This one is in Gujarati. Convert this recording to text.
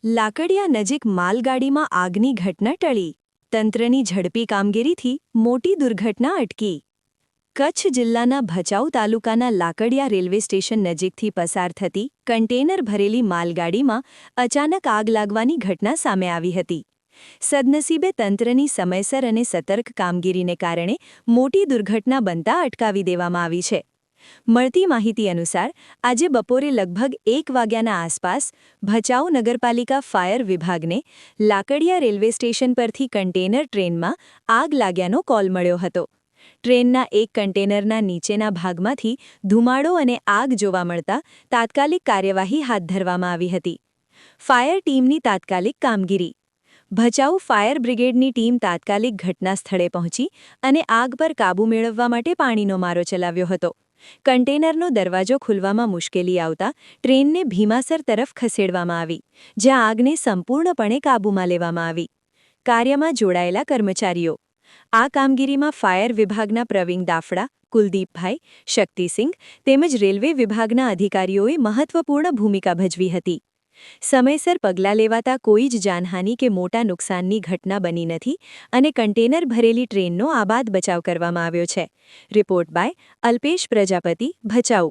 લાકડિયા નજીક માલગાડીમાં આગની ઘટના ટળી. તંત્રની ઝડપી કામગીરીથી મોટી દુર્ઘટના અટકી. કચ્છ જિલ્લાના ભચાઉ તાલુકાના લાકડિયા રેલવે સ્ટેશન નજીકથી પસાર થતી કન્ટેનર ભરેલી માલગાડીમાં અચાનક આગ લાગવાની ઘટના સામે આવી હતી. સદનસીબે તંત્રની સમયસર અને સતર્ક કામગીરીને કારણે મોટી દુર્ઘટના બનતા અટકાવી દેવામાં આવી છે. મળતી માહિતી અનુસાર આજે બપોરે લગભગ 1 વાગ્યાના આસપાસ ભચાઉ નગરપાલિકા ફાયર વિભાગને લાકડિયા રેલવે સ્ટેશન પરથી કન્ટેનર ટ્રેનમાં આગ લાગ્યાનો કોલ મળ્યો હતો. ટ્રેનના એક કન્ટેનરના નીચેના ભાગમાંથી ધુમાડો અને આગ જોવા મળતા તાત્કાલિક કાર્યવાહી હાથ ધરવામાં આવી હતી. ફાયર ટીમની તાત્કાલિક કામગીરી. ભચાઉ ફાયર બ્રિગેડની ટીમ તાત્કાલિક ઘટના સ્થળે પહોંચી અને આગ પર કાબૂ મેળવવા માટે પાણીનો મારો ચલાવ્યો હતો. કન્ટેનરનો દરવાજો ખુલવામાં મુશ્કેલી આવતા ટ્રેનને ભીમાસર તરફ ખસેડવામાં આવી, જ્યાં આગને સંપૂર્ણપણે કાબૂમાં લેવામાં આવી. કાર્યમાં જોડાયેલા કર્મચારીઓ. આ કામગીરીમાં ફાયર વિભાગના પ્રવીણ દાફડા, કુલદીપભાઈ, શક્તિસિંહ તેમજ રેલવે વિભાગના અધિકારીઓએ મહત્વપૂર્ણ ભૂમિકા ભજવી હતી. સમયસર પગલાં લેવાતા કોઈ જ જાનહાનિ કે મોટા નુકસાનની ઘટના બની નથી અને કન્ટેનર ભરેલી ટ્રેનનો આબાદ બચાવ કરવામાં આવ્યો છે. Report by Alpesh Prajapati, Bhachau.